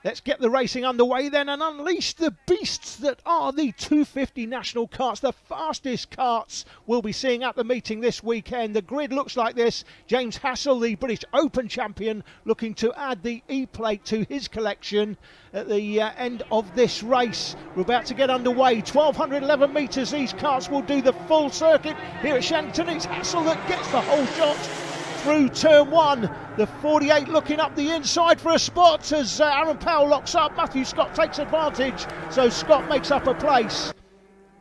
Let's get the racing underway then and unleash the beasts that are the 250 national karts. The fastest karts we'll be seeing at the meeting this weekend. The grid looks like this. James Hassel, the British Open champion, looking to add the E-plate to his collection at the end of this race. We're about to get underway. 1,211 metres. These karts will do the full circuit here at Shenington. It's Hassel that gets the whole shot through turn one. The 48 looking up the inside for a spot as Aaron Powell locks up. Matthew Scott takes advantage, so Scott makes up a place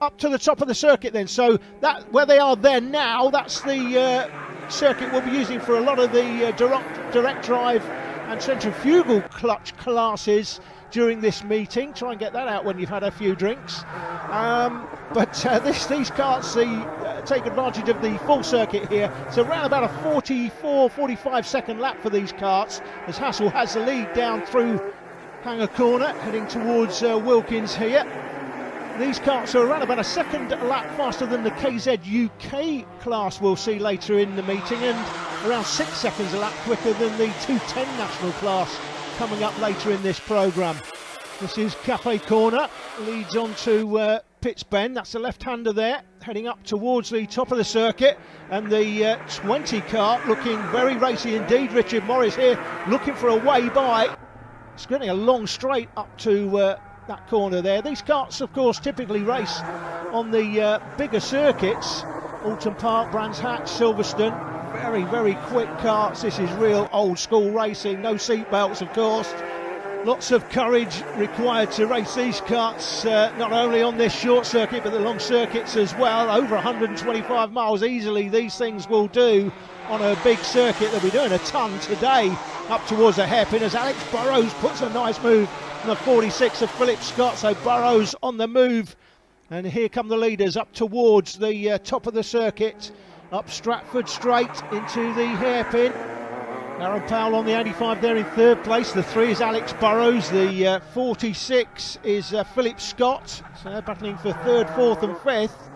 up to the top of the circuit then. So that where they are there now, that's the circuit we'll be using for a lot of the direct drive and centrifugal clutch classes during this meeting. Try and get that out when you've had a few drinks. But these karts take advantage of the full circuit here. So around about a 44-45 second lap for these karts as Hassel has the lead down through Hanger Corner, heading towards Wilkins here. These karts are around about a second lap faster than the KZ UK class we'll see later in the meeting, and around 6 seconds a lap quicker than the 210 national class coming up later in this programme. This is Cafe Corner, leads on to Pitts Bend. That's the left-hander there, heading up towards the top of the circuit. And the 20 kart looking very racy indeed. Richard Morris here looking for a way by. It's getting a long straight up to that corner there. These karts, of course, typically race on the bigger circuits. Alton Park, Brands Hatch, Silverstone. Very, very quick karts. This is real old school racing. No seat belts, of course. Lots of courage required to race these karts, not only on this short circuit, but the long circuits as well. Over 125 miles easily these things will do on a big circuit. They'll be doing a ton today up towards the hairpin as Alex Burrows puts a nice move on the 46 of Philip Scott. So Burrows on the move. And here come the leaders up towards the top of the circuit. Up Stratford Straight into the hairpin. Aaron Powell on the 85 there in third place. The 3 is Alex Burrows. The 46 is Philip Scott. So they're battling for third, fourth and fifth.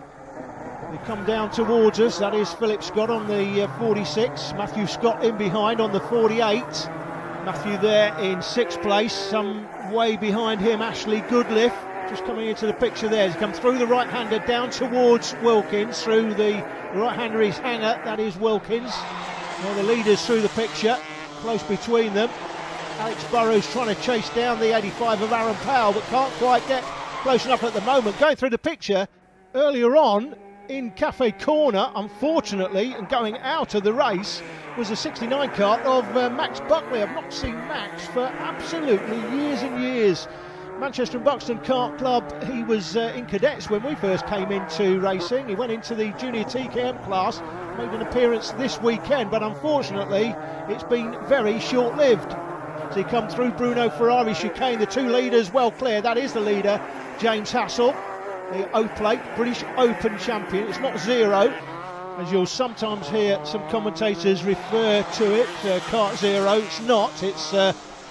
They come down towards us. That is Philip Scott on the 46. Matthew Scott in behind on the 48. Matthew there in sixth place. Some way behind him, Ashley Goodliff. Just coming into the picture there. He's come through the right-hander down towards Wilkins. Through the right-hander is Hanger. That is Wilkins. Now the leaders through the picture, close between them. Alex Burrows trying to chase down the 85 of Aaron Powell, but can't quite get close enough at the moment. Going through the picture earlier on in Cafe Corner, unfortunately, and going out of the race, was a 69 kart of Max Buckley. I've not seen Max for absolutely years and years. Manchester and Buxton Kart Club, he was in cadets when we first came into racing. He went into the junior TKM class, made an appearance this weekend, but unfortunately it's been very short-lived. So he come through Bruno Ferrari chicane, the two leaders well clear. That is the leader, James Hassel, the O-plate British Open champion. It's not zero, as you'll sometimes hear some commentators refer to it, kart zero. It's not, it's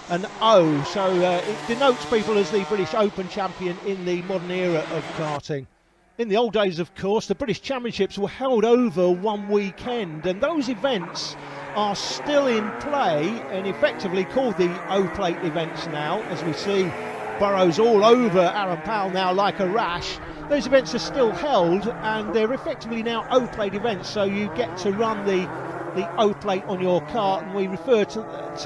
an O, so it denotes people as the British Open champion in the modern era of karting. In the old days, of course, the British Championships were held over one weekend, and those events are still in play and effectively called the O-plate events now, as we see Burrows all over Aaron Powell now like a rash. Those events are still held and they're effectively now O-plate events, so you get to run the O-plate on your kart, and we refer to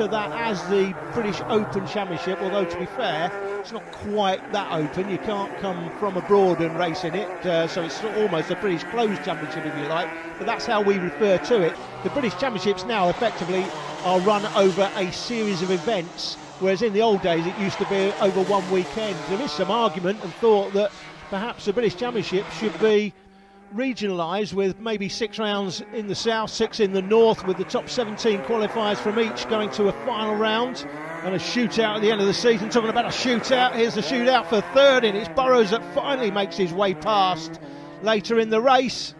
that as the British Open Championship, although to be fair, it's not quite that open. You can't come from abroad and race in it, so it's almost a British Closed Championship if you like, but that's how we refer to it. The British Championships now effectively are run over a series of events, whereas in the old days it used to be over one weekend. There is some argument and thought that perhaps the British Championship should be regionalised with maybe 6 rounds in the south, 6 in the north, with the top 17 qualifiers from each going to a final round and a shootout at the end of the season. Talking about a shootout, here's the shootout for third, and it's Burrows that finally makes his way past later in the race.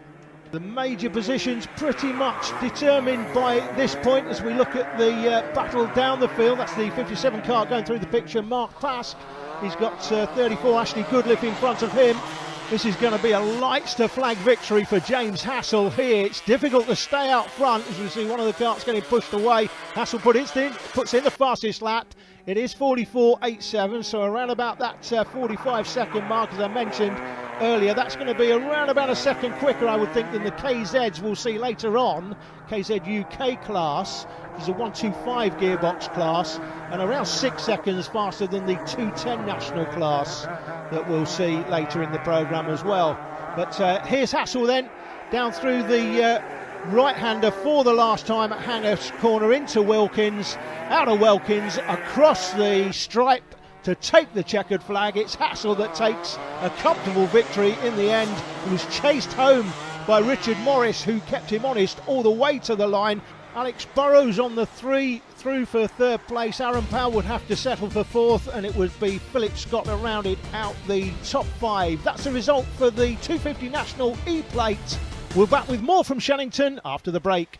The major positions pretty much determined by this point as we look at the battle down the field. That's the 57 kart going through the picture, Mark Pask. He's got 34, Ashley Goodliff in front of him. This is going to be a lights to flag victory for James Hassel here. It's difficult to stay out front as we see one of the carts getting pushed away. Hassel puts in the fastest lap. It is 44.87, so around about that 45-second mark, as I mentioned earlier. That's going to be around about a second quicker, I would think, than the KZs we'll see later on. KZ UK class, which is a 125 gearbox class, and around 6 seconds faster than the 210 national class that we'll see later in the programme as well. But here's Hassel then, down through the right-hander for the last time at Hangers Corner into Wilkins, out of Wilkins, across the stripe to take the checkered flag. It's Hassel that takes a comfortable victory in the end. He was chased home by Richard Morris, who kept him honest all the way to the line. Alex Burrows on the 3 through for third place. Aaron Powell would have to settle for fourth, and it would be Philip Scott to round it out the top 5. That's the result for the 250 National E-Plate. We're back with more from Shenington after the break.